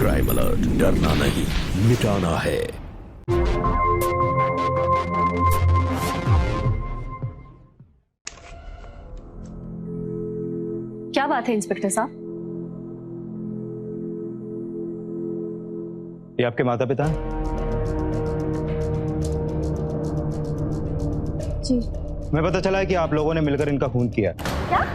Crime alert, डरना नहीं मिटाना है। क्या बात है इंस्पेक्टर साहब? ये आपके माता पिता हैं? जी। मैं पता चला है कि आप लोगों ने मिलकर इनका खून किया। क्या?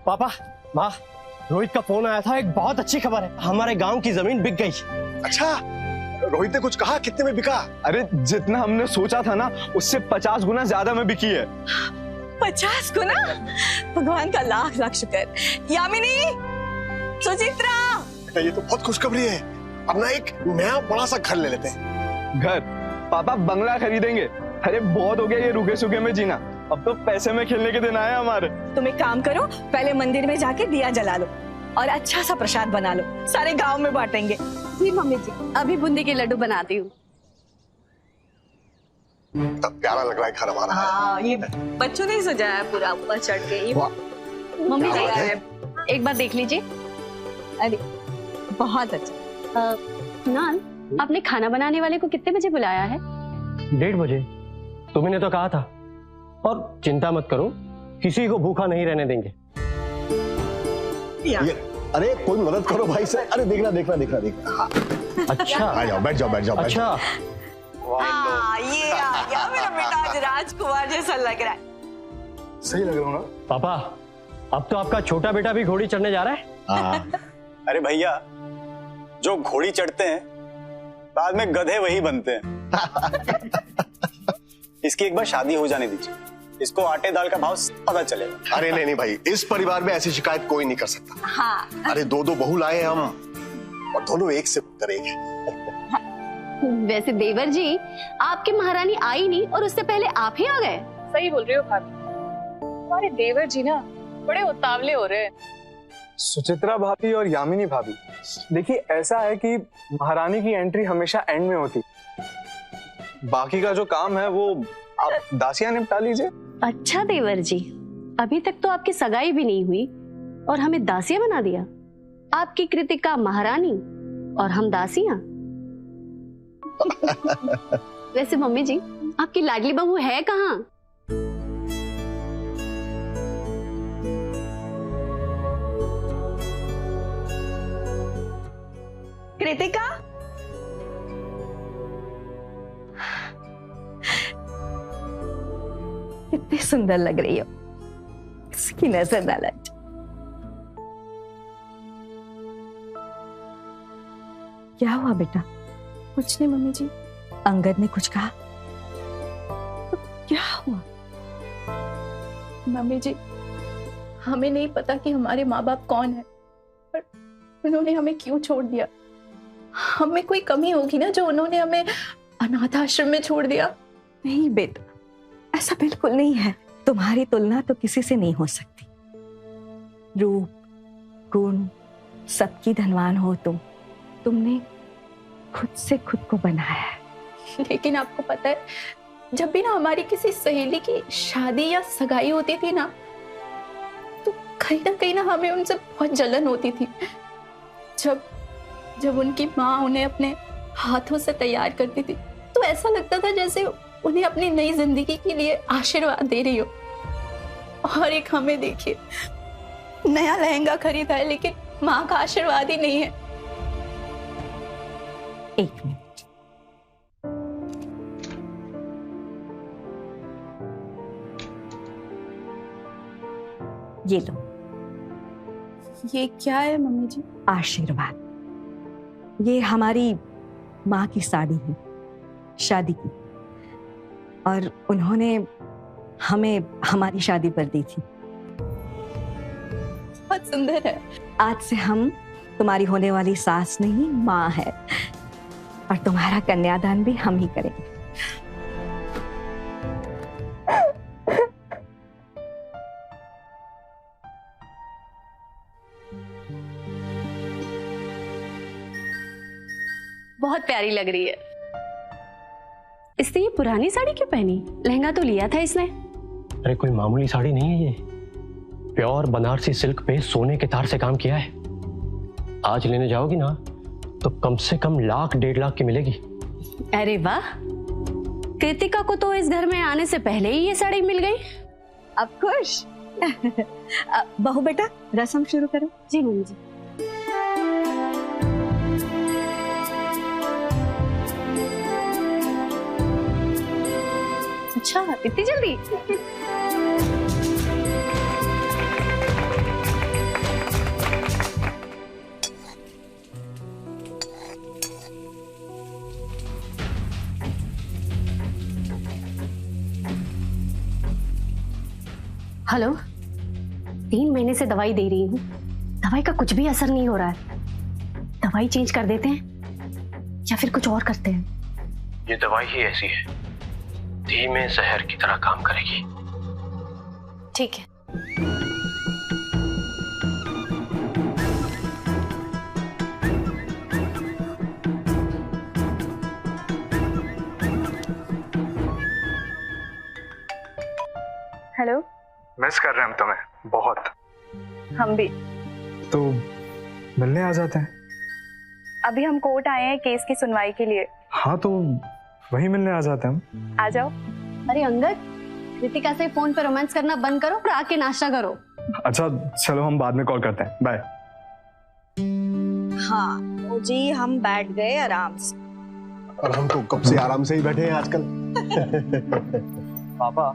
पापा, माँ, रोहित का फोन आया था। एक बहुत अच्छी खबर है, हमारे गांव की जमीन बिक गई। अच्छा, रोहित ने कुछ कहा? कितने में बिका? अरे जितना हमने सोचा था ना, उससे 50 गुना ज्यादा में बिकी है। 50 गुना? भगवान का लाख लाख शुक्र। यामिनी, सुचित्रा, ये तो बहुत खुशखबरी है। अब ना एक नया बड़ा सा घर ले लेते हैं। घर? पापा बंगला खरीदेंगे। अरे बहुत हो गया ये रुके सूखे में जीना, अब तो पैसे में खेलने के दिन आए हमारे। तुम एक काम करो, पहले मंदिर में जाके दिया जला लो और अच्छा सा प्रसाद बना लो, सारे गांव में बांटेंगे। जी मम्मी जी, अभी बूंदी के लड्डू बनाती हूँ। तब प्यारा लग रहा है घर हमारा। हाँ, ये बच्चों ने सजाया पूरा ऊपर चढ़ के। ये मम्मी क्या बात है? जी, एक बार देख लीजिए। अरे बहुत अच्छा। नान, आपने खाना बनाने वाले को कितने बजे बुलाया है? 1:30 बजे। तुमने तो कहा था। और चिंता मत करो, किसी को भूखा नहीं रहने देंगे। अरे कोई मदद करो भाई से। अरे देखना देखना देखना देखना। हाँ। अच्छा, आ जाओ, बैठ जाओ बैठ जाओ। अच्छा। हाँ, ये आ गया मेरा बेटा, आज राजकुमार जैसा लग रहा है। सही लग रहा हूँ ना? पापा, अब तो आपका छोटा बेटा भी घोड़ी चढ़ने जा रहा है। हाँ। अरे भैया, जो घोड़ी चढ़ते हैं बाद में गधे वही बनते हैं। इसकी एक बार शादी हो जाने दीजिए, इसको आटे दाल का भाव पता चलेगा। अरे नहीं नहीं भाई, इस परिवार में ऐसी शिकायत कोई नहीं कर सकता। हाँ। अरे दो दो बहू लाए हम और दोनों एक से उत्तर एक है। वैसे देवर जी, आपकी महारानी आई नहीं और उससे पहले आप ही आ गए। सही बोल रही हो भाभी, हमारे देवर जी ना बड़े उतावले हो रहे हैं। सुचित्रा भाभी और यामिनी भाभी, देखिए ऐसा है कि महारानी की एंट्री हमेशा एंड में होती, बाकी का जो काम है वो आप दासियां निपटा लीजिए। अच्छा देवर जी, अभी तक तो आपकी सगाई भी नहीं हुई और हमें दासियां बना दिया। आपकी कृतिका महारानी और हम दासियां। वैसे मम्मी जी, आपकी लाडली बहू है कहाँ? कृतिका, कितनी सुंदर लग रही हो, इसकी नजर ना लग जाए। क्या हुआ बेटा? कुछ नहीं मम्मी जी। अंगद ने कुछ कहा? तो क्या हुआ? मम्मी जी, हमें नहीं पता कि हमारे माँ बाप कौन है, पर उन्होंने हमें क्यों छोड़ दिया। हमें कोई कमी होगी ना जो उन्होंने हमें अनाथ आश्रम में छोड़ दिया। नहीं बेटा, ऐसा बिल्कुल नहीं है। तुम्हारी तुलना तो किसी से नहीं हो सकती। रूप, गुण, सबकी धनवान हो तुमने खुद से खुद को बनाया है। लेकिन आपको पता है, जब भी ना हमारी किसी सहेली की शादी या सगाई होती थी ना, तो कहीं ना हमें उनसे बहुत जलन होती थी। जब उनकी माँ उन्हें अपने हाथों से तैयार करती थी, तो ऐसा लगता था जैसे उन्हें अपनी नई जिंदगी के लिए आशीर्वाद दे रही हो। और एक हमें देखिए, नया लहंगा खरीदा है लेकिन माँ का आशीर्वाद ही नहीं है। एक मिनट, ये लो। ये क्या है मम्मी जी? आशीर्वाद। ये हमारी माँ की साड़ी है, शादी की, और उन्होंने हमें हमारी शादी पर दी थी। बहुत सुंदर है। आज से हम तुम्हारी होने वाली सास नहीं, माँ है, और तुम्हारा कन्यादान भी हम ही करेंगे। बहुत प्यारी लग रही है। इसने ये पुरानी साड़ी क्यों पहनी? लहंगा तो लिया था इसने। अरे कोई मामूली साड़ी नहीं है ये, प्योर बनारसी सिल्क पे सोने के तार से काम किया है। आज लेने जाओगी ना तो कम से कम 1,00,000 1,50,000 की मिलेगी। अरे वाह, कृतिका को तो इस घर में आने से पहले ही ये साड़ी मिल गई। अब खुश? बहू बेटा रस्म शुरू करो। जी मम्मी जी। अच्छा, इतनी जल्दी? हेलो, 3 महीने से दवाई दे रही हूँ, दवाई का कुछ भी असर नहीं हो रहा है। दवाई चेंज कर देते हैं या फिर कुछ और करते हैं? ये दवाई ही ऐसी है, धीमे जहर की तरह काम करेगी। ठीक है। हेलो। मिस कर रहे हैं हम तुम्हें बहुत। हम भी। तो मिलने आ जाते हैं। अभी हम कोर्ट आए हैं केस की सुनवाई के लिए। हाँ तो वहीं मिलने आ जाते हैं हम। आ जाओ। अरे अंगद, कृतिका से फोन पे रोमांस करना बंद करो और आके नाश्ता करो। अच्छा चलो, हम बाद में कॉल करते हैं। बाय। हाँ तो जी हम बैठ गए आराम से। और हम तो कब से आराम से ही बैठे हैं आजकल। पापा,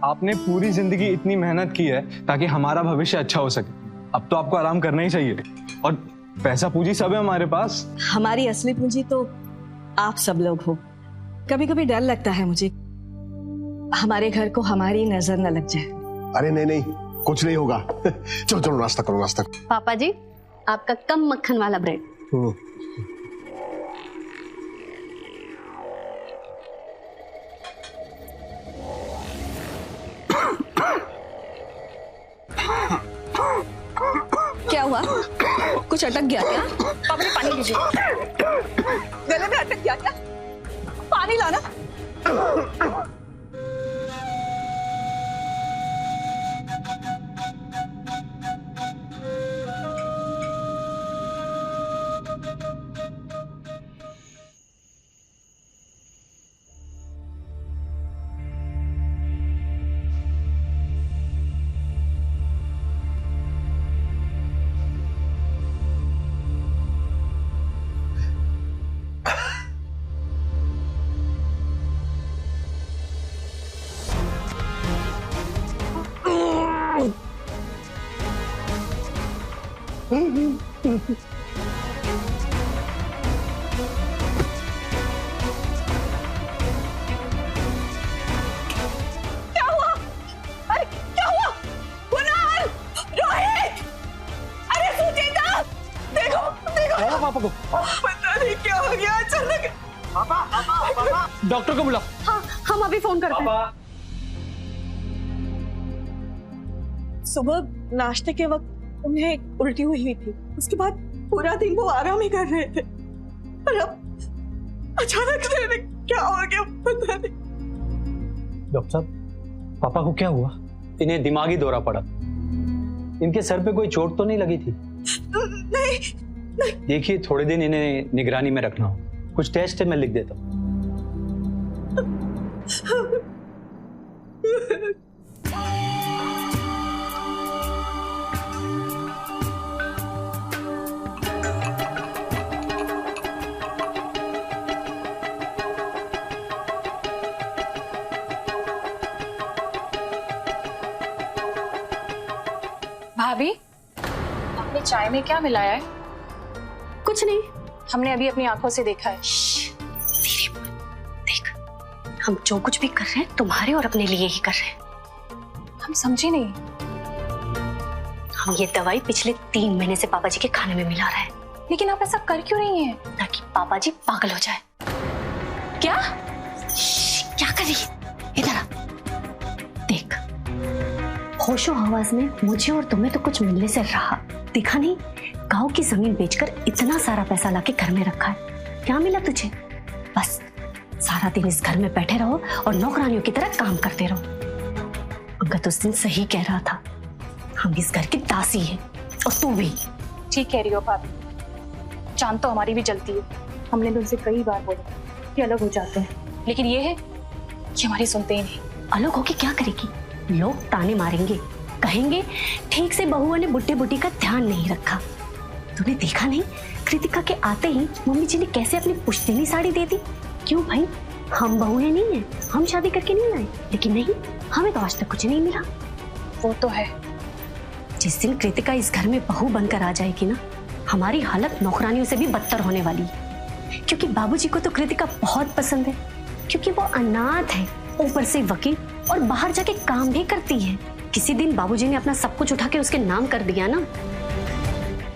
आपने पूरी जिंदगी इतनी मेहनत की है ताकि हमारा भविष्य अच्छा हो सके। अब तो आपको आराम करना ही चाहिए। और पैसा पूंजी सब है हमारे पास। हमारी असली पूंजी तो आप सब लोग हो। कभी कभी डर लगता है मुझे, हमारे घर को हमारी नजर न लग जाए। अरे नहीं नहीं, कुछ नहीं होगा। चलो चलो नाश्ता करो, नाश्ता करो। पापा जी, आपका कम मक्खन वाला ब्रेड। क्या हुआ? कुछ अटक गया क्या? पापा ने पानी लीजिए। गले में अटक गया क्या? पानी लाना। पापा को पता नहीं क्या हो गया अचानक। पापा डॉक्टर को बुलाओ। हाँ, हम अभी फोन करते हैं। सुबह नाश्ते के वक्त उन्हें उल्टी हुई थी, उसके बाद पूरा दिन वो आराम ही कर रहे थे, पर अब अचानक से क्या हो गया पता नहीं। डॉक्टर साहब, पापा को क्या हुआ? इन्हें दिमागी दौरा पड़ा। इनके सर पे कोई चोट तो नहीं लगी थी? नहीं। देखिए, थोड़े दिन इन्हें निगरानी में रखना हो। कुछ टेस्ट है, मैं लिख देता हूँ। भाभी, आपने चाय में क्या मिलाया है? कुछ नहीं, हमने अभी अपनी आंखों से देखा है। धीरे बोल। देख, हम जो कुछ भी कर रहे हैं तुम्हारे और अपने लिए ही कर रहे हैं। हम समझे नहीं। हम ये दवाई पिछले 3 महीने से पापा जी के खाने में मिला रहे हैं। लेकिन आप ऐसा कर क्यों रही हैं? ताकि पापा जी पागल हो जाए। क्या? क्या कर रही है? इधर आ। देख, होशो हवास में मुझे और तुम्हें तो कुछ मिलने से रहा, दिखा नहीं? गांव की जमीन बेचकर इतना सारा पैसा लाके घर में रखा है। क्या मिला तुझे? बस सारा दिन इस घर में बैठे रहो और नौकरानियों की तरह काम करते रहो। अंगद उस दिन सही कह रहा था, हम इस घर की दासी हैं और तू भी। ठीक कह रही हो भाभी, जान तो हमारी भी जलती है। हमने तो उनसे कई बार बोला कि अलग हो जाते हैं, लेकिन ये है कि हमारी सुनते ही नहीं। अलग होके क्या करेगी? लोग ताने मारेंगे, कहेंगे ठीक से बहुओं ने बुड्ढे बुड्ढी का ध्यान नहीं रखा। तूने देखा नहीं कृतिका के आते ही मम्मी जी ने कैसे अपनी पुश्तैनी साड़ी दे दी? क्यों भाई, हम बहुएं नहीं है, हम शादी करके नहीं आए। लेकिन नहीं, हमें तो आज तक कुछ नहीं मिला। वो तो है। जिस दिन कृतिका इस घर में बहू बनकर आ जाएगी ना, हमारी हालत नौकरानियों से भी बदतर होने वाली है। क्योंकि बाबूजी को तो कृतिका बहुत पसंद है, क्योंकि वो अनाथ है, ऊपर से वकील और बाहर जाके काम भी करती है। किसी दिन बाबूजी ने अपना सब कुछ उठा के उसके नाम कर दिया ना,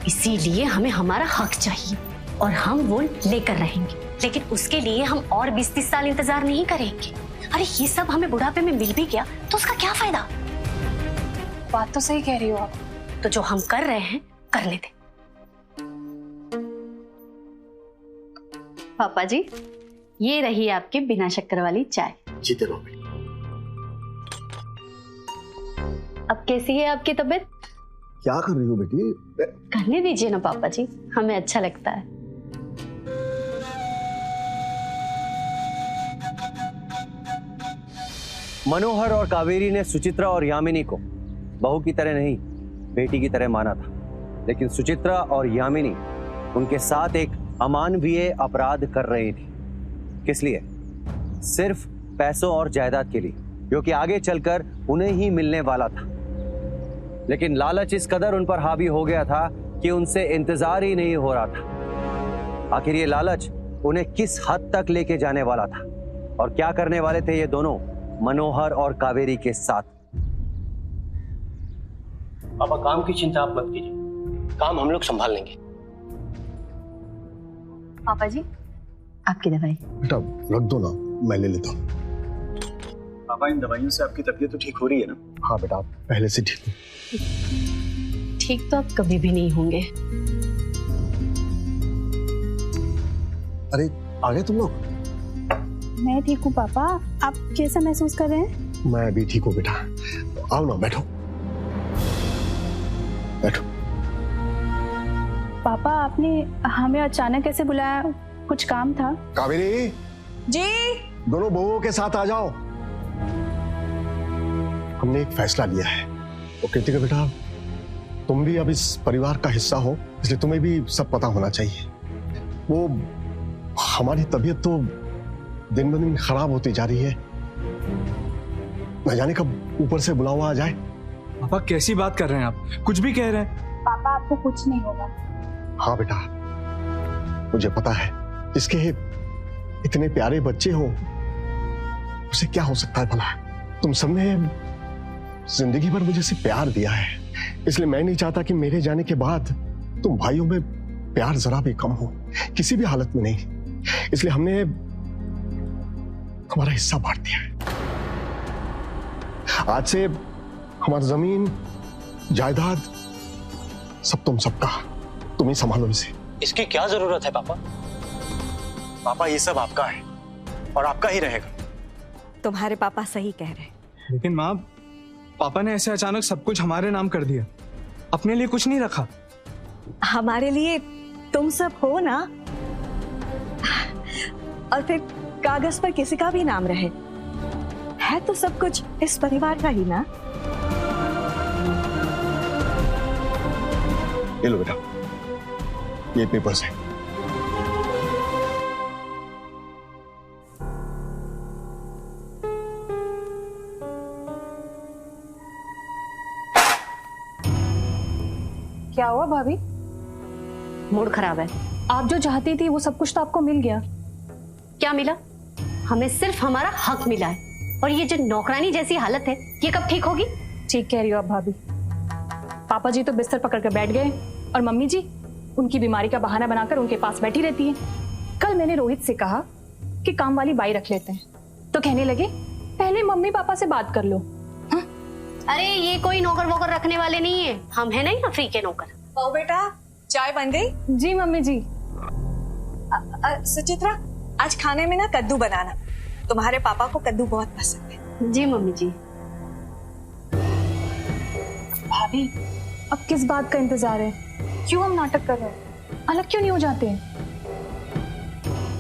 इसीलिए हमें हमारा हक चाहिए और हम वो लेकर रहेंगे। लेकिन उसके लिए हम और 20-30 साल इंतजार नहीं करेंगे। अरे ये सब हमें बुढ़ापे में मिल भी गया तो उसका क्या फायदा? बात तो सही कह रही हो आप। तो जो हम कर रहे हैं करने दे। पापा जी, ये रही आपकी बिना शक्कर वाली चाय। जीते रहो बेटी। अब कैसी है आपकी तबीयत? क्या कर रही हो बेटी? करने दीजिए ना पापा जी, हमें अच्छा लगता है। मनोहर और कावेरी ने सुचित्रा और यामिनी को बहू की तरह नहीं, बेटी की तरह माना था। लेकिन सुचित्रा और यामिनी उनके साथ एक अमानवीय अपराध कर रही थी। किस लिए? सिर्फ पैसों और जायदाद के लिए, जो कि आगे चलकर उन्हें ही मिलने वाला था। लेकिन लालच इस कदर उन पर हावी हो गया था कि उनसे इंतजार ही नहीं हो रहा था। आखिर ये लालच उन्हें किस हद तक लेके जाने वाला था और क्या करने वाले थे ये दोनों मनोहर और कावेरी के साथ। पापा, काम की चिंता आप मत कीजिए, काम हम लोग संभाल लेंगे। पापा जी, आपकी दवाई। बेटा रख दो ना, मैं ले लेता हूँ। पापा, इन दवाइयों से आपकी तबीयत तो ठीक हो रही है ना? हाँ बेटा, पहले से ठीक हूँ। ठीक तो आप कभी भी नहीं होंगे। अरे आ गए तुम लोग? मैं ठीक हूँ पापा, आप कैसा महसूस कर रहे हैं? मैं भी ठीक हूँ बेटा। आओ ना, बैठो बैठो। पापा, आपने हमें अचानक कैसे बुलाया? कुछ काम था? कावेरी जी। दोनों बहुओं के साथ आ जाओ। हमने एक फैसला लिया है। वो कृतिका बेटा, तुम भी अब इस परिवार का हिस्सा हो, इसलिए तुम्हें भी सब पता होना चाहिए। वो हमारी तबीयत तो दिन ब दिन खराब होती जा रही है, न जाने कब ऊपर से बुलावा आ जाए। पापा कैसी बात कर रहे हैं आप? कुछ भी कह रहे हैं। पापा, आपको कुछ नहीं होगा। हाँ बेटा, मुझे पता है। इसके इतने प्यारे बच्चे हो, उसे क्या हो सकता है भला? तुम सबने जिंदगी भर मुझे से प्यार दिया है, इसलिए मैं नहीं चाहता कि मेरे जाने के बाद तुम भाइयों में प्यार जरा भी कम हो, किसी भी हालत में नहीं। इसलिए हमने तुम्हारा हिस्सा बांट दिया है। आज से हमारी जमीन, जायदाद सब तुम सबका, तुम ही संभालो इसे। इसकी क्या जरूरत है पापा? पापा, ये सब आपका है और आपका ही रहेगा। तुम्हारे पापा सही कह रहे हैं। लेकिन माँ, पापा ने ऐसे अचानक सब कुछ हमारे नाम कर दिया, अपने लिए कुछ नहीं रखा। हमारे लिए तुम सब हो ना, और फिर कागज पर किसी का भी नाम रहे, है तो सब कुछ इस परिवार का ही ना। ये लो बेटा, ये पेपर्स है। क्या हुआ भाभी? मूड खराब है। आप जो चाहती थी वो सब कुछ तो आपको मिल गया। क्या मिला? हमें सिर्फ हमारा हक मिला है, और ये जो नौकरानी जैसी हालत है, ये कब ठीक होगी? ठीक कह रही हो आप भाभी। पापा जी तो बिस्तर पकड़ कर बैठ गए और मम्मी जी उनकी बीमारी का बहाना बनाकर उनके पास बैठी रहती है। कल मैंने रोहित से कहा कि काम वाली बाई रख लेते हैं, तो कहने लगे पहले मम्मी पापा से बात कर लो। हाँ? अरे ये कोई नौकर वोकर रखने वाले नहीं है, हम है नहीं फ्री के नौकर। ओ बेटा, चाय बन गई? जी मम्मी जी। सुचित्रा, आज खाने में ना कद्दू बनाना। तुम्हारे पापा को कद्दू बहुत पसंद है। जी मम्मी जी। भाभी, अब किस बात का इंतजार है? क्यों हम नाटक कर रहे हैं? अलग क्यों नहीं हो जाते हैं?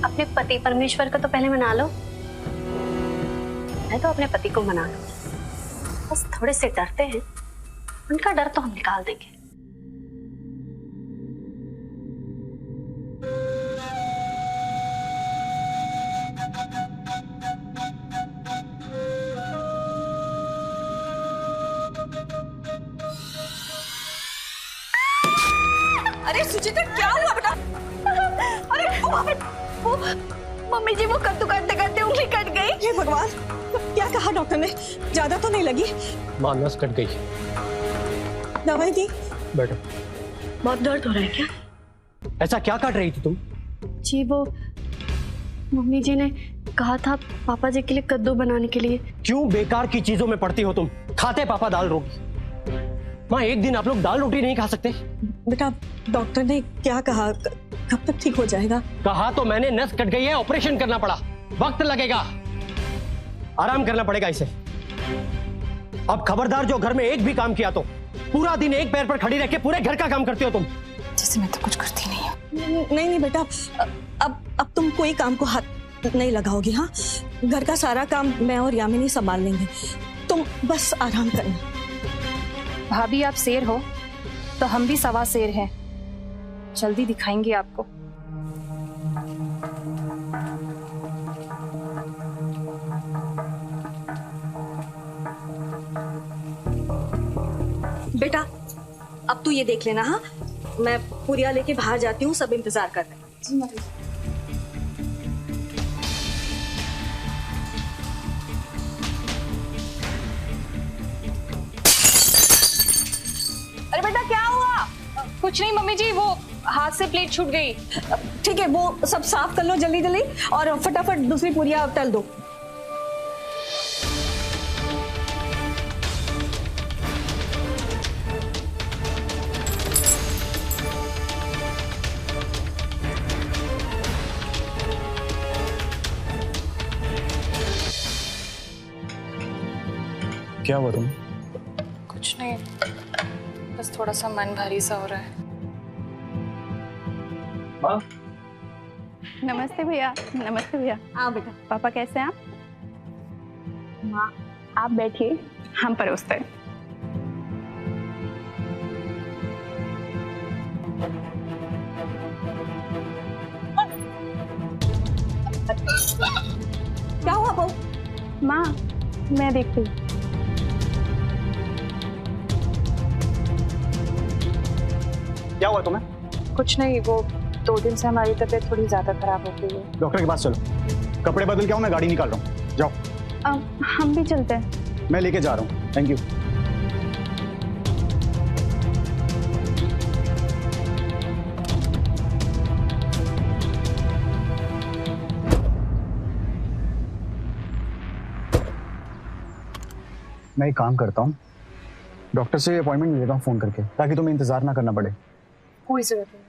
अपने पति परमेश्वर को तो पहले मना लो। मैं तो अपने पति को मना लूं। बस थोड़े से डरते हैं, उनका डर तो हम निकाल देंगे। अरे सुचित्रा, क्या हुआ बेटा? अरे वो मम्मी जी, वो कद्दू करते करते उंगली कट गई। हे भगवान, क्या कहा डॉक्टर ने? ज्यादा तो नहीं लगी? मां, नस कट गई। दवाई दी? बेटा, बहुत दर्द हो रहा है क्या? ऐसा क्या काट रही थी तुम? जी वो मम्मी जी ने कहा था पापा जी के लिए कद्दू बनाने के लिए। क्यों बेकार की चीजों में पड़ती हो तुम? खाते पापा दाल रोटी। माँ, एक दिन आप लोग दाल रोटी नहीं खा सकते? बेटा, डॉक्टर ने क्या कहा? कब तक ठीक हो जाएगा? कहा तो मैंने, नस कट गई है, ऑपरेशन करना पड़ा, वक्त लगेगा, आराम करना पड़ेगा इसे। अब खबरदार, जो घर में एक भी काम किया तो पूरा दिन एक पैर पर खड़ी रह के पूरे घर का काम करती हो तुम। जैसे मैं तो कुछ करती नहीं हूँ। नहीं बेटा, अब तुम कोई काम को हाथ नहीं लगाओगी। हाँ, घर का सारा काम मैं और यामिनी संभाल लेंगे, तुम बस आराम करना। भाभी, आप शेर हो तो हम भी सवा शेर हैं, जल्दी दिखाएंगे आपको। बेटा, अब तू ये देख लेना। हाँ, मैं पुरिया लेके बाहर जाती हूँ, सब इंतजार कर रहे हैं। जी मम्मी। अरे बेटा, क्या हुआ? कुछ नहीं मम्मी जी, वो हाथ से प्लेट छूट गई। ठीक है, वो सब साफ कर लो जल्दी जल्दी और फटाफट दूसरी पुरिया तल दो। क्या हुआ तुम? कुछ नहीं, बस थोड़ा सा मन भारी सा हो रहा है। नमस्ते भैया। नमस्ते भैया। हाँ बेटा। पापा कैसे हैं आप? माँ, आप बैठिए, हम परोसते हैं। क्या हुआ बहू? माँ, मैं देखती हूँ। क्या हुआ तुम्हें? कुछ नहीं, वो 2 दिन से हमारी तबीयत थोड़ी ज्यादा खराब हो गई है। डॉक्टर के पास चलो, कपड़े बदल के आओ, मैं गाड़ी निकाल रहा हूँ, जाओ। हम भी चलते हैं। मैं लेके जा रहा हूँ, थैंक यू। मैं एक काम करता हूँ, डॉक्टर से अपॉइंटमेंट लेता हूँ फोन करके, ताकि तुम्हें इंतजार ना करना पड़े। कोई जरूरत नहीं,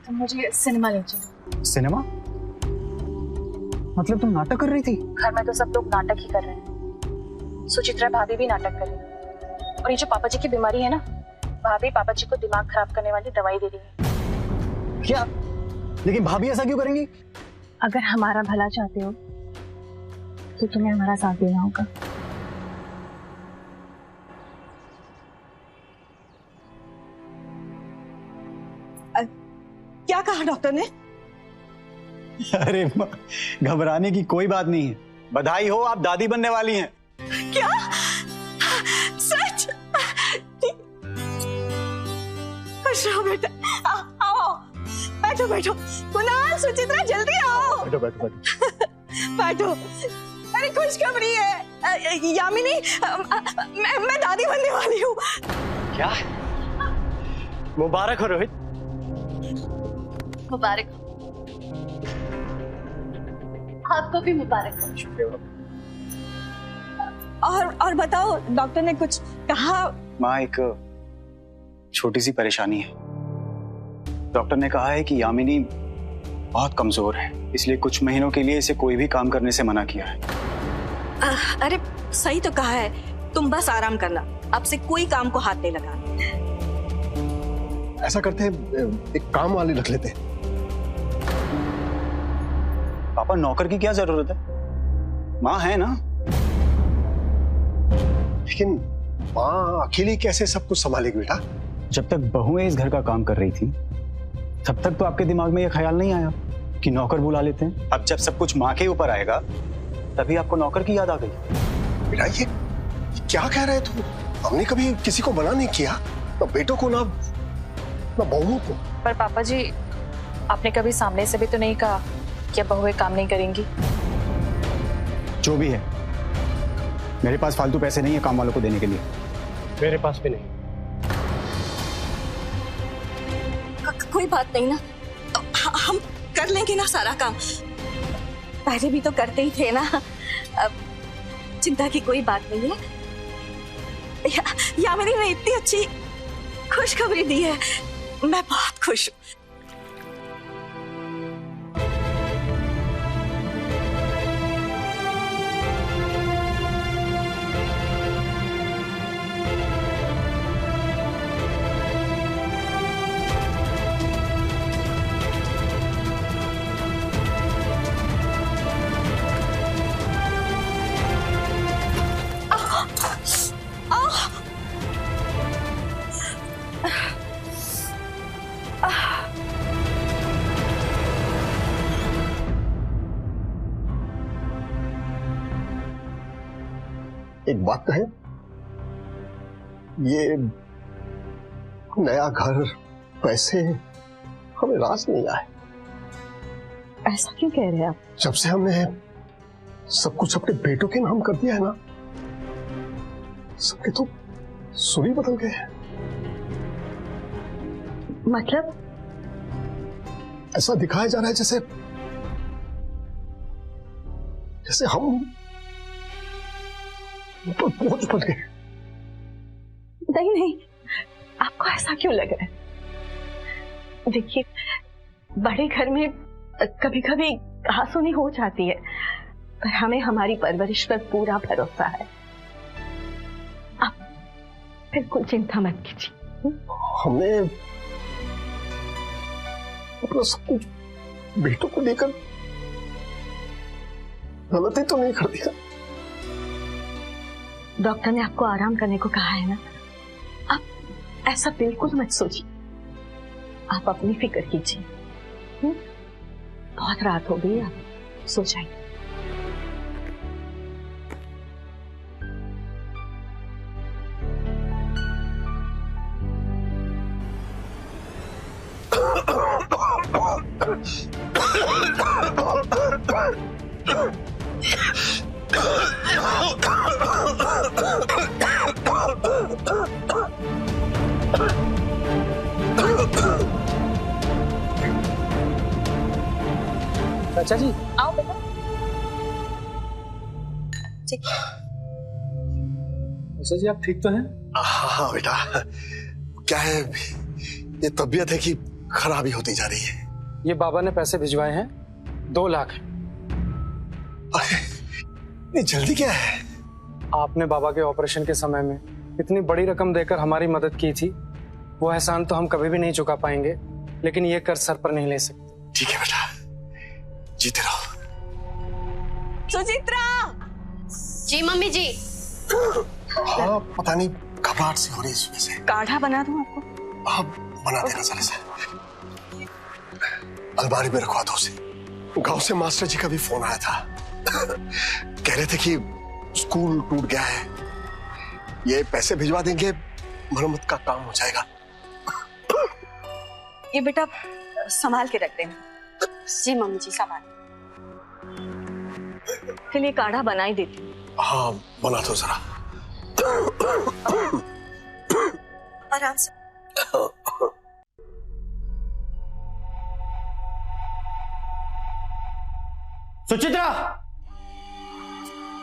तुम मुझे सिनेमा ले चलो। सिनेमा? मतलब तुम नाटक कर रही थी? घर में तो सब लोग नाटक ही कर रहे हैं। सुचित्रा भाभी भी नाटक कर रही है, और ये जो पापा जी की बीमारी है ना, भाभी पापा जी को दिमाग खराब करने वाली दवाई दे रही है। क्या? लेकिन भाभी ऐसा क्यों करेंगी? अगर हमारा भला चाहते हो तो तुम्हें हमारा साथ देना होगा। क्या कहा डॉक्टर ने? अरे माँ, घबराने की कोई बात नहीं है, बधाई हो, आप दादी बनने वाली हैं। क्या? सच? खुश रहो बेटा, आओ बैठो बैठो। कुणाल, सुचित्रा, जल्दी आओ। बैठो बैठो बैठो। बैठो। अरे खुशखबरी है यामिनी, मैं दादी बनने वाली हूँ। क्या? मुबारक हो रोहित। मुबारक हो। आपको भी मुबारक हो। शुक्रिया। और बताओ, डॉक्टर ने कुछ कहा? माँ, एक छोटी सी परेशानी है। डॉक्टर ने कहा है कि यामिनी बहुत कमजोर है, इसलिए कुछ महीनों के लिए इसे कोई भी काम करने से मना किया है। अरे सही तो कहा है, तुम बस आराम करना, अब से कोई काम को हाथ नहीं लगाना। ऐसा करते हैं, एक काम वाली रख लेते हैं। पापा नौकर की क्या जरूरत है, माँ है ना। लेकिन माँ अकेली कैसे सब कुछ संभालेगी बेटा? जब तक बहुएं इस घर का काम कर रही थी तब तक तो आपके दिमाग में यह ख्याल नहीं आया कि नौकर बुला लेते हैं। अब जब सब कुछ माँ के ऊपर आएगा तभी आपको नौकर की याद आ गई। बेटा ये क्या कह रहे तू? हमने कभी किसी को मना नहीं किया, ना बेटों को ना बहुओं को। पर पापा जी, आपने कभी सामने से भी तो नहीं कहा कि अब बहुएं काम नहीं करेंगी। जो भी है, मेरे पास फालतू पैसे नहीं है काम वालों को देने के लिए। मेरे पास भी नहीं। कोई बात नहीं ना, हम कर लेंगे ना सारा काम, पहले भी तो करते ही थे ना। अब चिंता की कोई बात नहीं है। यामिनी ने इतनी अच्छी खुशखबरी दी है, मैं बहुत खुश हूँ। एक बात कहे, ये नया घर, पैसे हमें रास नहीं आए। ऐसा क्यों कह रहे हैं आप? जब से हमने सब कुछ अपने बेटों के नाम कर दिया है ना, सबके तो सुर ही बदल गए हैं। मतलब? ऐसा दिखाया जा रहा है जैसे हम ऊपर बोझ बन गए। नहीं नहीं, आपको ऐसा क्यों लग रहा है? देखिए, बड़े घर में कभी कभी कहासुनी हो जाती है, पर हमें हमारी परवरिश पर पूरा भरोसा है। आप बिल्कुल चिंता मत कीजिए। हमने अपना सब कुछ बेटों को लेकर गलती तो नहीं कर दिया? डॉक्टर ने आपको आराम करने को कहा है ना, आप ऐसा बिल्कुल मत सोचिए। आप अपनी फिक्र कीजिए। बहुत रात हो गई, आप सो जाइए। चाचा जी, आओ बेटा। ठीक है। चाचा जी, आप ठीक तो हैं? हाँ बेटा, क्या है, ये तबीयत है कि खराबी होती जा रही है। ये बाबा ने पैसे भिजवाए हैं, 2 लाख। ये जल्दी क्या है? आपने बाबा के ऑपरेशन के समय में इतनी बड़ी रकम देकर हमारी मदद की थी, वो एहसान तो हम कभी भी नहीं चुका पाएंगे, लेकिन ये कर्ज सर पर नहीं ले सकते। ठीक है बेटा, जीते रहो। सुचित्रा! जी मम्मी जी। हाँ, पता नहीं घबराहट सी हो रही है सुबह से। काढ़ा बना दूं आपको? हाँ, बना देना जरा सा। अलमारी में रखवा दो उसे। गांव से मास्टर जी का भी फोन आया था, कह रहे थे कि स्कूल टूट गया है, ये पैसे भिजवा देंगे, मरम्मत का काम हो जाएगा। ये बेटा संभाल के रख देना। जी मम्मी जी, संभाल। के लिए काढ़ा बना ही देती हूँ। हाँ, बना दो जरा। आराम से। सुचित्रा!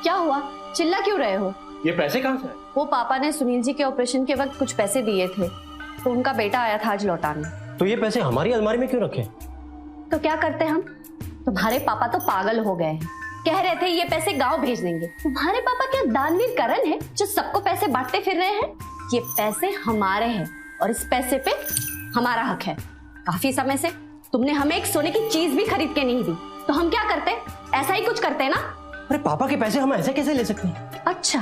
क्या हुआ, चिल्ला क्यों रहे हो? ये पैसे कहाँ से? वो पापा ने सुनील जी के ऑपरेशन के वक्त कुछ पैसे दिए थे, तो उनका बेटा आया था आज लौटाने। तो ये पैसे हमारी अलमारी में क्यों रखे? तो क्या करते हम? तुम्हारे पापा तो पागल हो गए हैं, कह रहे थे ये पैसे गांव भेज देंगे। तुम्हारे पापा क्या दानवीर करण है जो सबको पैसे बांटते फिर रहे हैं? ये पैसे हमारे हैं और इस पैसे पे हमारा हक है। काफी समय से तुमने हमें एक सोने की चीज भी खरीद के नहीं दी, तो हम क्या करते? ऐसा ही कुछ करते ना। अरे पापा के पैसे हम ऐसे कैसे ले सकते हैं? अच्छा,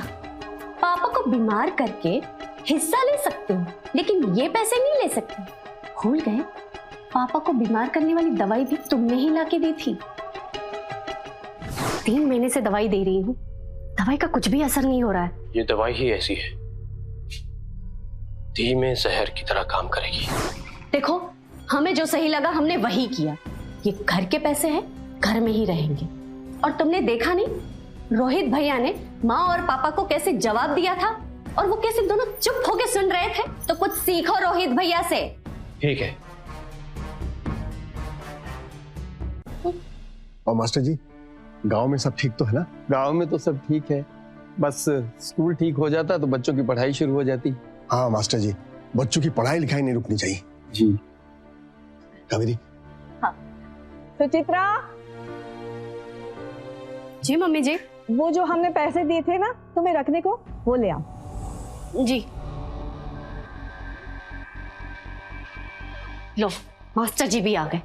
पापा को बीमार करके हिस्सा ले सकते हो, लेकिन ये पैसे नहीं ले सकते। भूल गए, पापा को बीमार करने वाली दवाई भी तुमने ही लाके दी थी। 3 महीने से दवाई दे रही हूँ, दवाई का कुछ भी असर नहीं हो रहा है। ये दवाई ही ऐसी है, धीमे जहर की तरह काम करेगी। देखो, हमें जो सही लगा हमने वही किया। ये घर के पैसे हैं, घर में ही रहेंगे। और तुमने देखा नहीं, रोहित भैया ने माँ और पापा को कैसे जवाब दिया था, और वो कैसे दोनों चुप होके सुन रहे थे। तो कुछ सीखो रोहित भैया से। ठीक है। और मास्टर जी, गांव में सब ठीक तो है ना? गांव में तो सब ठीक है, बस स्कूल ठीक हो जाता तो बच्चों की पढ़ाई शुरू हो जाती। हाँ मास्टर जी, बच्चों की पढ़ाई लिखाई नहीं रुकनी चाहिए। जी कावेरी। हाँ सुचित्रा। जी मम्मी जी। वो जो हमने पैसे दिए थे ना तुम्हें रखने को, वो ले आओ। जी लो, मास्टर जी भी आ गए।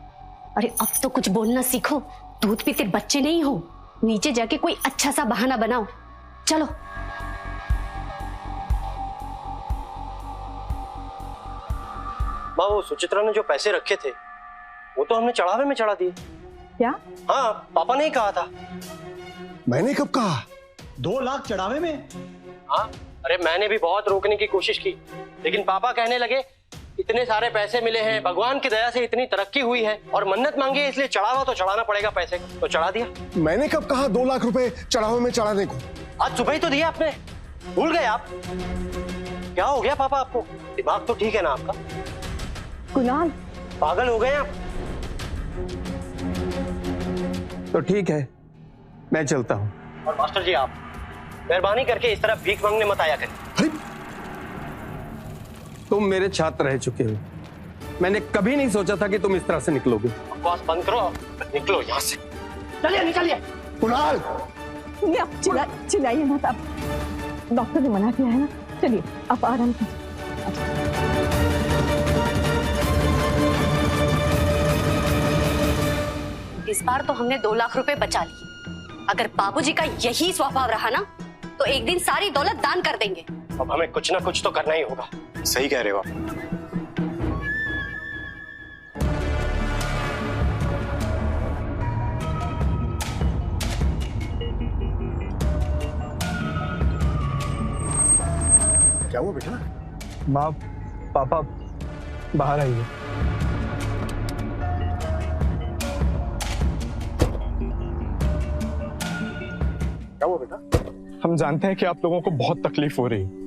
अरे अब तो कुछ बोलना सीखो, दूध पीते बच्चे नहीं हो। नीचे जाके कोई अच्छा सा बहाना बनाओ, चलो। माँ, वो सुचित्रा ने जो पैसे रखे थे वो तो हमने चढ़ावे में चढ़ा दिए। क्या? हाँ, पापा ने ही कहा था। मैंने कब कहा? 2 लाख चढ़ावे में? हाँ, अरे मैंने भी बहुत रोकने की कोशिश की, लेकिन पापा कहने लगे इतने सारे पैसे मिले हैं, भगवान की दया से इतनी तरक्की हुई है और मन्नत मांगी है, इसलिए चढ़ावा तो चढ़ाना पड़ेगा पैसे को, तो चढ़ा दिया। मैंने कब कहा 2 लाख रुपए चढ़ावे में चढ़ाने को? आज सुबह ही तो दिया आपने, भूल गए आप? क्या हो गया पापा आपको? दिमाग तो ठीक है ना आपका? कुणाल, पागल हो गए आप? तो ठीक है, मैं चलता हूँ। और मास्टर जी, आप मेहरबानी करके इस तरह भीख मांगने मत आया करें। तुम मेरे छात्र रह चुके हो, मैंने कभी नहीं सोचा था कि तुम इस तरह से निकलोगे। बकवास बंद करो, निकलो यहाँ से। चलिए, निकलिए। कुणाल, आप चिल्लाइए मत, आप डॉक्टर ने मना किया है ना। चलिए आप आराम कीजिए। इस बार तो हमने 2 लाख रुपए बचा लिए। अगर बाबूजी का यही स्वभाव रहा ना, तो एक दिन सारी दौलत दान कर देंगे। अब हमें कुछ ना कुछ तो करना ही होगा। सही कह रहे हो आप। क्या हुआ बेटा? माँ, पापा बाहर आइए। क्या हुआ बेटा? हम जानते हैं कि आप लोगों को बहुत तकलीफ हो रही है,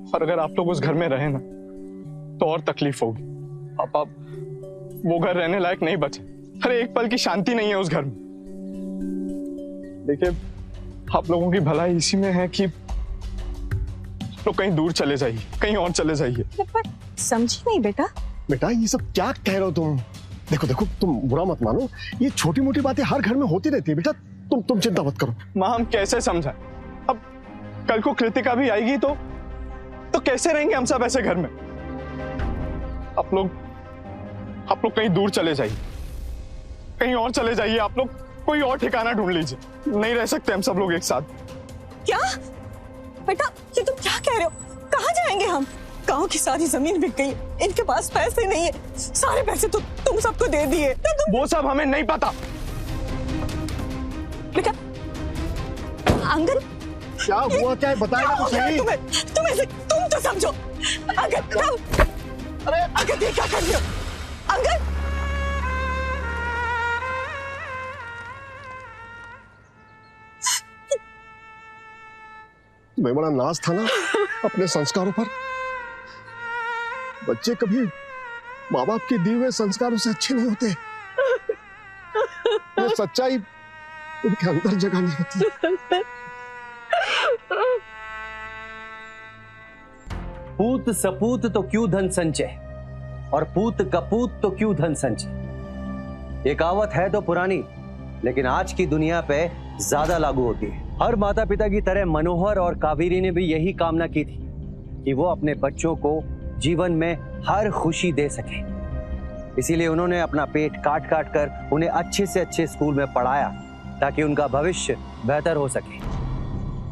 और अगर आप लोग उस घर में रहे ना तो और तकलीफ होगी। पापा, वो घर रहने लायक नहीं बचे। अरे एक पल की शांति नहीं है उस घर में। देखिए, आप लोगों की भलाई इसी में है कि आप लोग कहीं दूर चले जाइए, कहीं और चले जाइए। समझी नहीं बेटा। बेटा ये सब क्या कह रहे हो तुम? देखो देखो, तुम बुरा मत मानो, ये छोटी मोटी बातें हर घर में होती रहती है बेटा। तुम चिंता मत करो। माँ, हम कैसे समझाएं? अब कल को कृतिका भी आएगी तो कैसे रहेंगे हम सब ऐसे घर में? आप लोग कहीं दूर चले जाइए, कहीं और चले जाइए। आप लोग कोई और ठिकाना ढूंढ लीजिए, नहीं रह सकते हम सब लोग एक साथ। क्या बेटा, ये तुम क्या कह रहे हो? कहाँ जाएंगे हम? गांव की सारी जमीन बिक गई, इनके पास पैसे नहीं है। सारे पैसे तो तुम सबको दे दिए। वो सब हमें नहीं पता। बेटा, अंगन क्या हुआ, क्या है बताएगा तो सही। तुम तो समझो। अंगन ये क्या कर रहे हो? अंगन, तुम्हें बड़ा नाज था ना अपने संस्कारों पर। बच्चे कभी माँ बाप के दिए हुए संस्कारों से अच्छे नहीं होते। वो सच्चाई उनके अंदर जगानी होती है। पूत सपूत तो क्यों धन संचय, और पूत कपूत तो क्यों धन संचय। ये कहावत है तो पुरानी, लेकिन आज की दुनिया पे ज्यादा लागू होती है। हर माता पिता की तरह मनोहर और कावेरी ने भी यही कामना की थी कि वो अपने बच्चों को जीवन में हर खुशी दे सके। इसीलिए उन्होंने अपना पेट काट काट कर उन्हें अच्छे से अच्छे स्कूल में पढ़ाया ताकि उनका भविष्य बेहतर हो सके।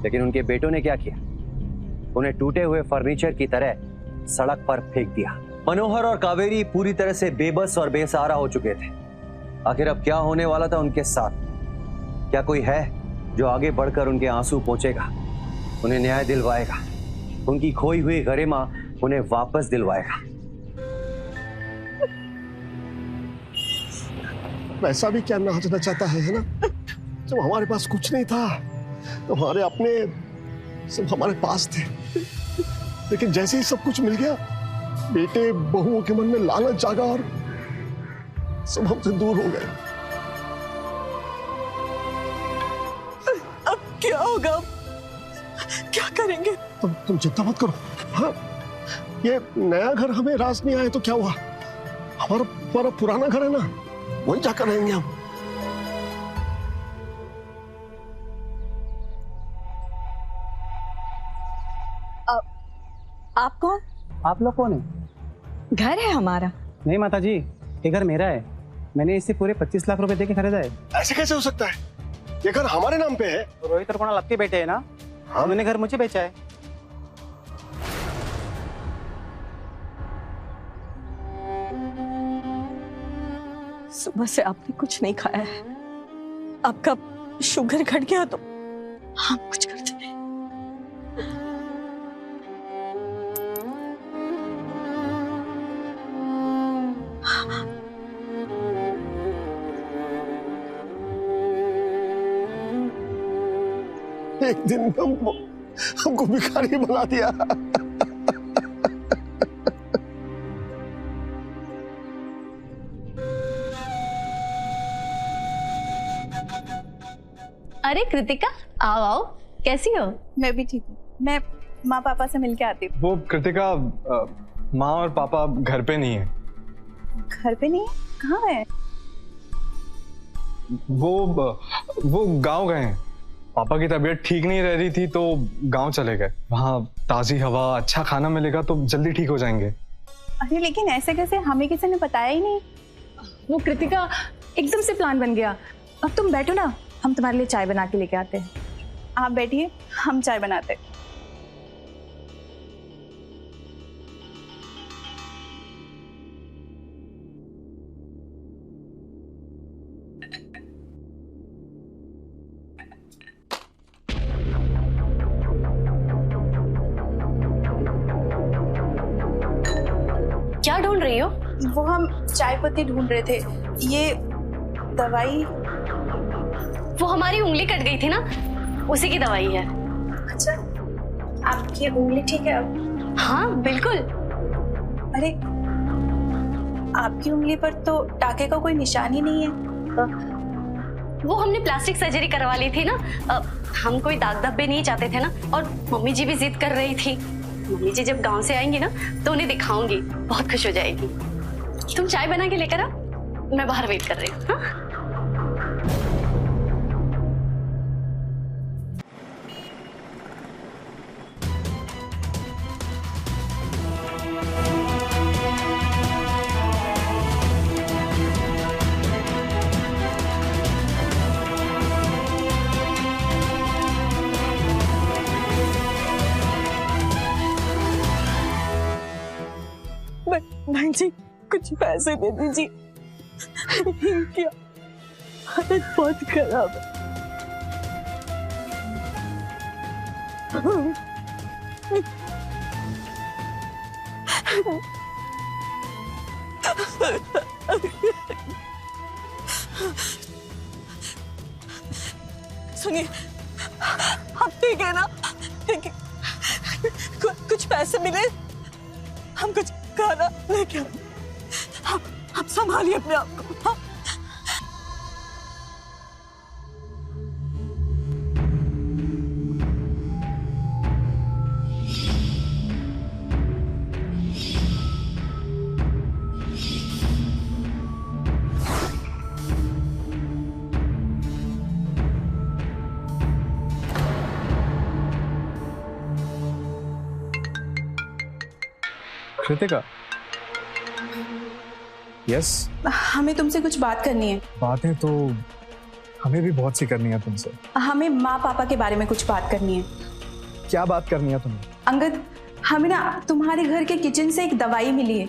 लेकिन उनके बेटों ने क्या किया? उन्हें टूटे हुए फर्नीचर की तरह सड़क पर फेंक दिया। मनोहर और कावेरी पूरी तरह से बेबस और बेसहारा हो चुके थे। आखिर अब क्या होने वाला था उनके साथ? क्या कोई है जो आगे बढ़कर उनके आंसू पोंछेगा, उन्हें न्याय दिलवाएगा, उनकी खोई हुई गरिमा उन्हें वापस दिलवाएगा? वैसा भी क्या नाचना चाहता है ना? जब हमारे पास कुछ नहीं था तो हमारे अपने सब हमारे पास थे, लेकिन जैसे ही सब कुछ मिल गया, बेटे बहुओं के मन में लालच जागा और सब हमसे दूर हो गए। अब क्या होगा? क्या करेंगे? तुम चिंता मत करो। हाँ, ये नया घर हमें रास नहीं आए तो क्या हुआ? हमारा पुराना घर है ना, वहीं जाकर रहेंगे हम। आप कौन? आप लोग कौन है? घर है हमारा। नहीं माता जी, ये घर मेरा है। मैंने इसे पूरे 25 लाख रुपए देके खरीदा है। ऐसे कैसे हो सकता है? ये घर हमारे नाम पे है। तो रोहित और कुणाल आपके बेटे है ना? हाँ, उन्होंने घर मुझे बेचा है। सुबह से आपने कुछ नहीं खाया है। आपका शुगर घट गया तो हम कुछ करते नहीं। एक दिन हमको भिखारी बना दिया। अरे कृतिका, आओ आओ, कैसी हो? मैं भी ठीक हूँ। मैं माँ पापा से मिलके आती हूँ। वो कृतिका, माँ और पापा घर पे नहीं है। घर पे नहीं है? कहाँ है? वो गांव गए हैं। पापा की तबीयत ठीक नहीं रह रही थी तो गांव चले गए। वहाँ ताजी हवा, अच्छा खाना मिलेगा तो जल्दी ठीक हो जाएंगे। अरे लेकिन ऐसे कैसे? हमें किसी ने बताया ही नहीं। वो कृतिका, एकदम से प्लान बन गया। अब तुम बैठो ना, हम तुम्हारे लिए चाय बना के लेके आते हैं। आप बैठिए, हम चाय बनाते हैं। क्या ढूंढ रही हो? वो हम चाय पत्ती ढूंढ रहे थे। ये दवाई, वो हमारी उंगली कट गई थी ना, उसी की दवाई है। अच्छा, आपकी उंगली ठीक है अब? हाँ बिल्कुल। अरे, आपकी उंगली पर तो टाके का कोई निशान ही नहीं है। वो हमने प्लास्टिक सर्जरी करवा ली थी ना, हम कोई दाग धब्बे नहीं चाहते थे ना, और मम्मी जी भी जिद कर रही थी। मम्मी जी जब गांव से आएंगी ना तो उन्हें दिखाऊंगी, बहुत खुश हो जाएगी। तुम चाय बना के लेकर आओ, मैं बाहर वेट कर रही हूँ। हाँ? भाई जी, कुछ पैसे दे दीजिए। इनकी हालत बहुत खराब है। सुनिए, आप ठीक है ना? ठीक है। कुछ पैसे मिले, हम कुछ खाना लेके आप संभालिए अपने आप को। हाँ? कृतिका, यस। हमें तुमसे कुछ बात करनी है। बातें तो हमें भी बहुत सी करनी है तुमसे। हमें माँ पापा के बारे में कुछ बात करनी है। क्या बात करनी है तुम्हें? अंगद, हमें ना तुम्हारे घर के किचन से एक दवाई मिली है।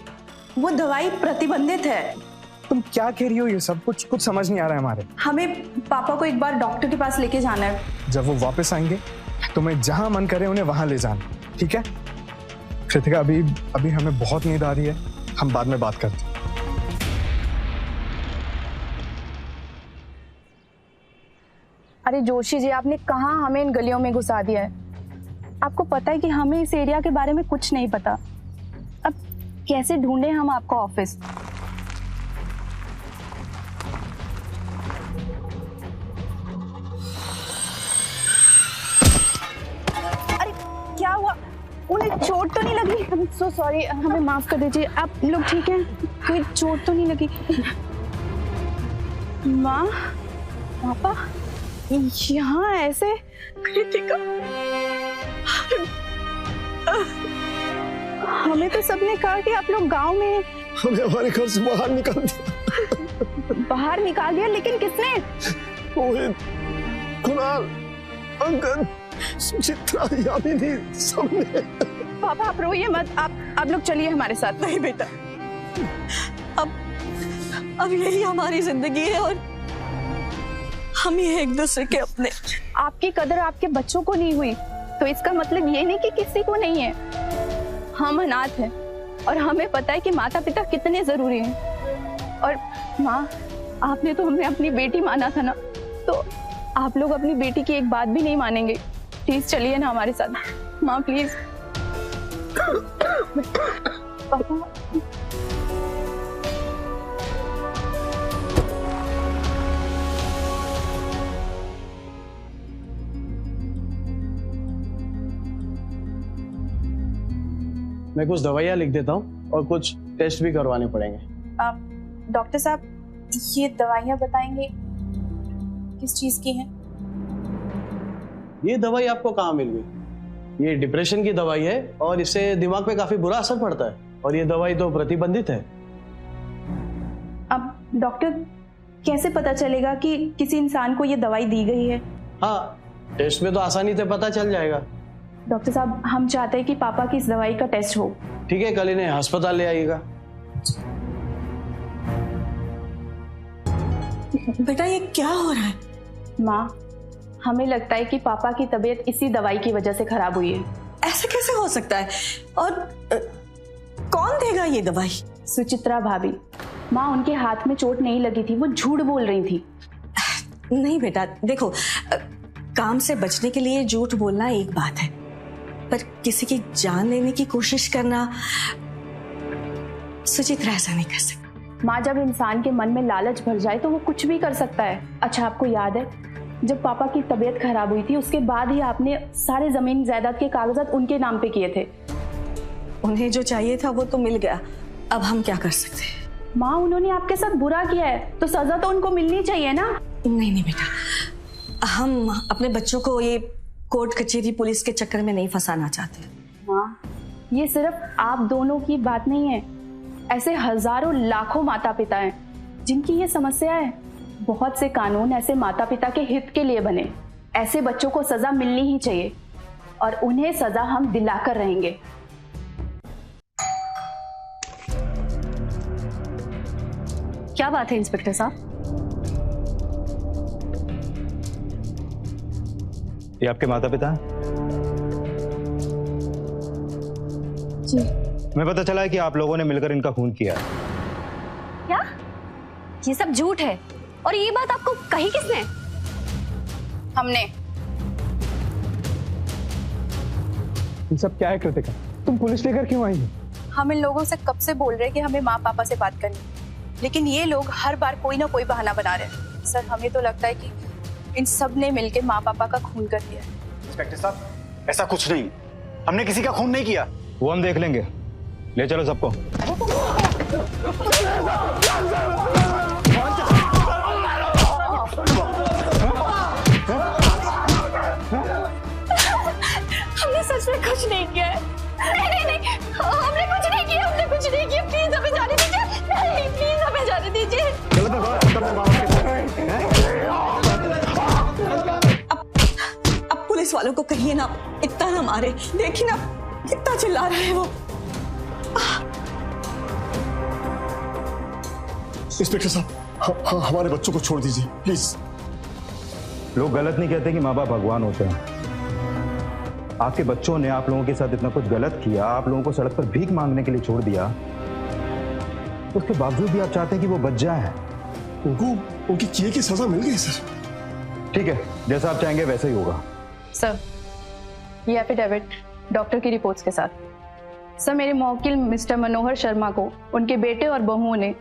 वो दवाई प्रतिबंधित है। तुम क्या कह रही हो? ये सब कुछ समझ नहीं आ रहा है हमारे। हमें पापा को एक बार डॉक्टर के पास लेके जाना है। जब वो वापस आएंगे तुम्हें जहां मन करे उन्हें वहां ले जाना, ठीक है? कृतिका, अभी हमें बहुत नींद आ रही है, हम बाद में बात करते हैं। अरे जोशी जी, आपने कहाँ हमें इन गलियों में घुसा दिया है? आपको पता है कि हमें इस एरिया के बारे में कुछ नहीं पता। अब कैसे ढूंढे हम आपका ऑफिस? अरे क्या हुआ? उन्हें चोट तो नहीं लगी? I'm so sorry, हमें माफ कर दीजिए। आप लोग ठीक हैं? कोई चोट तो नहीं लगी? माँ, पापा यहाँ ऐसे? कृतिका, हमें तो सबने कहा कि आप लोग गांव में हैं। हमें हमारे घर से बाहर निकाल दिया। बाहर निकाल दिया? लेकिन किसने? रोहित, कुणाल, अंगद, सुचित्रा, यामिनी, सबने। पापा आप रोइए मत, आप लोग चलिए हमारे साथ। नहीं बेटा, अब यही हमारी जिंदगी है और हम ही एक दूसरे के अपने। आपकी कदर आपके बच्चों को नहीं हुई तो इसका मतलब ये नहीं कि किसी को नहीं है। हम अनाथ हैं और हमें पता है कि माता पिता कितने जरूरी हैं। और माँ, आपने तो हमें अपनी बेटी माना था ना, तो आप लोग अपनी बेटी की एक बात भी नहीं मानेंगे। प्लीज चलिए ना हमारे साथ। माँ प्लीज। पापा, मैं कुछ दवाइयाँ लिख देता हूँ और कुछ टेस्ट भी करवाने पड़ेंगे। डॉक्टर साहब, ये दवाइयाँ बताएंगे किस चीज की हैं? ये दवाई आपको कहाँ मिल गई? ये डिप्रेशन की दवाई है और इससे दिमाग पे काफी बुरा असर पड़ता है और ये दवाई तो प्रतिबंधित है। अब डॉक्टर, कैसे पता चलेगा कि किसी इंसान को ये दवाई दी गई है? हाँ, टेस्ट में तो आसानी से पता चल जाएगा। डॉक्टर साहब, हम चाहते हैं कि पापा की इस दवाई का टेस्ट हो। ठीक है, कल इन्हें अस्पताल ले आइएगा। बेटा, ये क्या हो रहा है? माँ, हमें लगता है कि पापा की तबीयत इसी दवाई की वजह से खराब हुई है। ऐसा कैसे हो सकता है? और कौन देगा ये दवाई? सुचित्रा भाभी। माँ, उनके हाथ में चोट नहीं लगी थी, वो झूठ बोल रही थी। नहीं बेटा, देखो, काम से बचने के लिए झूठ बोलना एक बात है, पर किसी की जान लेने की कोशिश करना, सुचित्रा ऐसा नहीं कर सकती। माँ, जब इंसान के मन में लालच भर जाए तो वो कुछ भी कर सकता है। अच्छा, आपको याद है जब पापा की तबीयत खराब हुई थी उसके बाद ही आपने सारे जमीन जायदाद के कागजात उनके नाम पे किए थे। उन्हें जो चाहिए था वो तो मिल गया, अब हम क्या कर सकते हैं? माँ, उन्होंने आपके साथ बुरा किया है तो सजा तो उनको मिलनी चाहिए ना। नहीं बेटा, हम अपने बच्चों को ये कोर्ट कचहरी पुलिस के चक्कर में नहीं फंसाना चाहते। माँ, ये सिर्फ आप दोनों की बात नहीं है, ऐसे हजारों लाखों माता पिता हैं जिनकी ये समस्या है। बहुत से कानून ऐसे माता पिता के हित के लिए बने। ऐसे बच्चों को सजा मिलनी ही चाहिए और उन्हें सजा हम दिलाकर रहेंगे। क्या बात है इंस्पेक्टर साहब? ये आपके माता पिता हैं? जी। हमें पता चला है कि आप लोगों ने मिलकर इनका खून किया है। क्या? ये सब झूठ है। और ये बात आपको कही किसने? हमने। ये सब क्या है कृतिका? तुम पुलिस लेकर क्यों आई हो? हम इन लोगों से कब से बोल रहे हैं कि हमें माँ पापा से बात करनी, लेकिन ये लोग हर बार कोई ना कोई बहाना बना रहे हैं। सर, हमें तो लगता है कि इन सब ने मिलकर माँ पापा का खून कर दिया है। इंस्पेक्टर साहब, ऐसा कुछ नहीं, हमने किसी का खून नहीं किया। वो हम देख लेंगे, ले चलो सबको। हमने सच में कुछ नहीं किया है। नहीं नहीं नहीं, हमने कुछ नहीं किया, हमने कुछ नहीं किया, प्लीज हमें जाने दीजिए, नहीं प्लीज हमें जाने दीजिए। अब पुलिस वालों को कहिए ना, इतना ना मारे, देखिए ना कितना चिल्ला रहा है वो। इंस्पेक्टर साहब, हमारे बच्चों को छोड़ दीजिए प्लीज। लोग गलत नहीं कहते कि माँ बाप भगवान होते हैं। आपके बच्चों ने आप लोगों के साथ इतना कुछ गलत किया, आप लोगों को सड़क पर भीख मांगने के लिए छोड़ दिया, उसके बावजूद भी आप चाहते हैं कि वो बच जाए। उनकी किए की सजा मिल गई सर। ठीक है, जैसा आप चाहेंगे वैसा ही होगा। सर, ये एफिडेविट डॉक्टर की रिपोर्ट्स के साथ। सर, मेरे मौकिल मिस्टर मनोहर शर्मा को उनके बेटे और बहुओं ने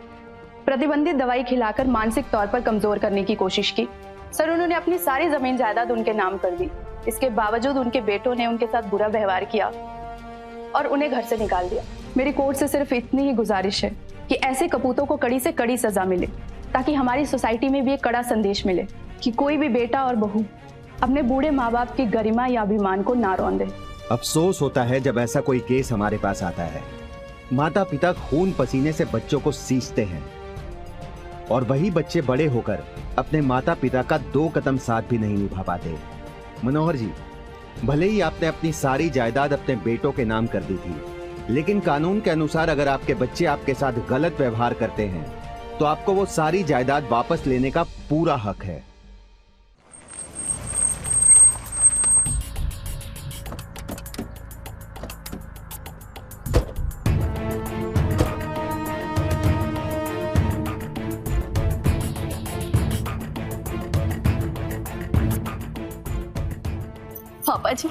प्रतिबंधित दवाई खिलाकर मानसिक तौर पर कमजोर करने की कोशिश की। सर, उन्होंने अपनी सारी जमीन जायदाद उनके नाम कर दी। इसके बावजूद उनके बेटों ने उनके साथ बुरा व्यवहार किया और उन्हें घर से निकाल दिया। मेरी कोर्ट से सिर्फ इतनी ही गुजारिश है कि ऐसे कपूतों को कड़ी से कड़ी सजा मिले, ताकि हमारी सोसाइटी में भी एक कड़ा संदेश मिले कि कोई भी बेटा और बहू अपने बूढ़े माँ बाप की गरिमा या अभिमान को ना रौंदे। अफसोस होता है जब ऐसा कोई केस हमारे पास आता है। माता पिता खून पसीने से बच्चों को सींचते हैं और वही बच्चे बड़े होकर अपने माता पिता का 2 कदम साथ भी नहीं निभा पाते। मनोहर जी, भले ही आपने अपनी सारी जायदाद अपने बेटों के नाम कर दी थी, लेकिन कानून के अनुसार अगर आपके बच्चे आपके साथ गलत व्यवहार करते हैं तो आपको वो सारी जायदाद वापस लेने का पूरा हक है। पापा जी,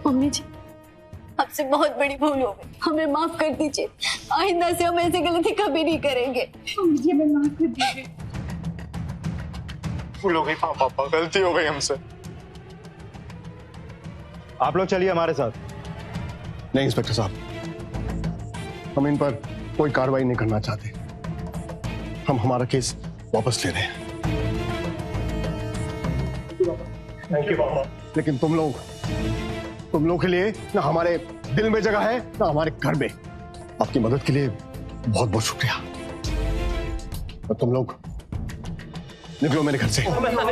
मम्मी जी, आपसे बहुत बड़ी भूल हो गई, हमें माफ कर दीजिए। आइंदा से हम ऐसी गलती कभी नहीं करेंगे। मम्मी जी, हमें माफ कर दीजिए। भूल हो गई पापा, गलती हो गई हमसे। आप लोग चलिए हमारे साथ। नहीं इंस्पेक्टर साहब, हम इन पर कोई कार्रवाई नहीं करना चाहते। हम हमारा केस वापस ले रहे हैं। थैंक यू पापा। लेकिन तुम लोग के लिए ना हमारे दिल में जगह है ना हमारे घर में। आपकी मदद के लिए बहुत बहुत शुक्रिया। और तुम लोग निकलो मेरे घर से। मैं कह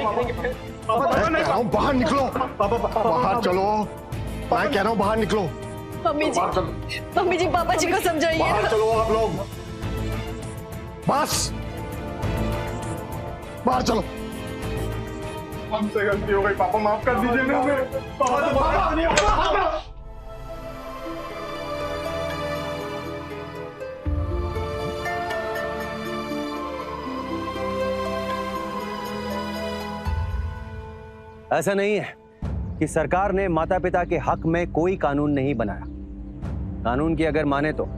रहा हूं बाहर निकलो। बाहर चलो, मैं कह रहा हूं बाहर निकलो। मम्मी जी पापा जी को समझाइए। बाहर चलो आप लोग, बस बाहर चलो। हमसे गलती हो गई पापा, माफ कर दीजिए ना हमें। पापा दोबारा नहीं होगा। ऐसा नहीं है कि सरकार ने माता पिता के हक में कोई कानून नहीं बनाया। कानून की अगर माने तो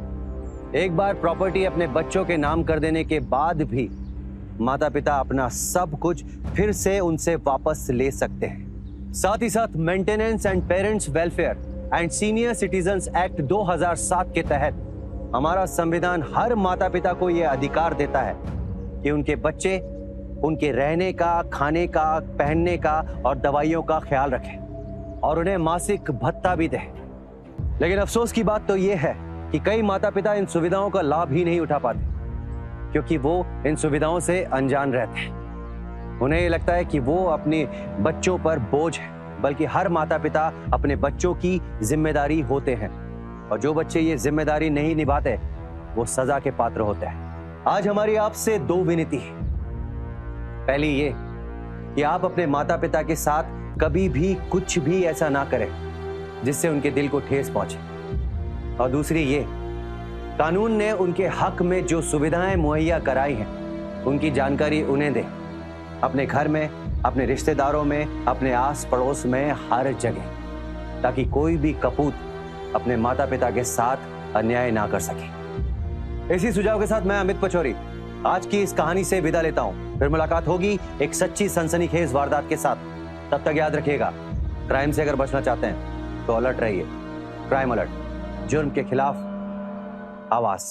एक बार प्रॉपर्टी अपने बच्चों के नाम कर देने के बाद भी माता पिता अपना सब कुछ फिर से उनसे वापस ले सकते हैं। साथ ही साथ maintenance and parents welfare and senior citizens act 2007 के तहत हमारा संविधान हर माता पिता को यह अधिकार देता है कि उनके बच्चे उनके रहने का, खाने का, पहनने का और दवाइयों का ख्याल रखें और उन्हें मासिक भत्ता भी दें। लेकिन अफसोस की बात तो यह है कि कई माता पिता इन सुविधाओं का लाभ ही नहीं उठा पाते, क्योंकि वो इन सुविधाओं से अनजान रहते हैं। उन्हें ये लगता है कि वो अपने बच्चों पर बोझ है, बल्कि हर माता पिता अपने बच्चों की जिम्मेदारी होते हैं और जो बच्चे ये जिम्मेदारी नहीं निभाते वो सजा के पात्र होते हैं। आज हमारी आपसे 2 विनती है। पहली ये कि आप अपने माता पिता के साथ कभी भी कुछ भी ऐसा ना करें जिससे उनके दिल को ठेस पहुंचे, और दूसरी ये, कानून ने उनके हक में जो सुविधाएं मुहैया कराई हैं उनकी जानकारी उन्हें दें, अपने घर में, अपने रिश्तेदारों में, अपने आस पड़ोस में, हर जगह, ताकि कोई भी कपूत अपने माता पिता के साथ अन्याय ना कर सके। इसी सुझाव के साथ मैं अमित पचौरी आज की इस कहानी से विदा लेता हूं। फिर मुलाकात होगी एक सच्ची सनसनीखेज वारदात के साथ। तब तक याद रखिएगा, क्राइम से अगर बचना चाहते हैं तो अलर्ट रहिए। क्राइम अलर्ट, जुर्म के खिलाफ आवाज।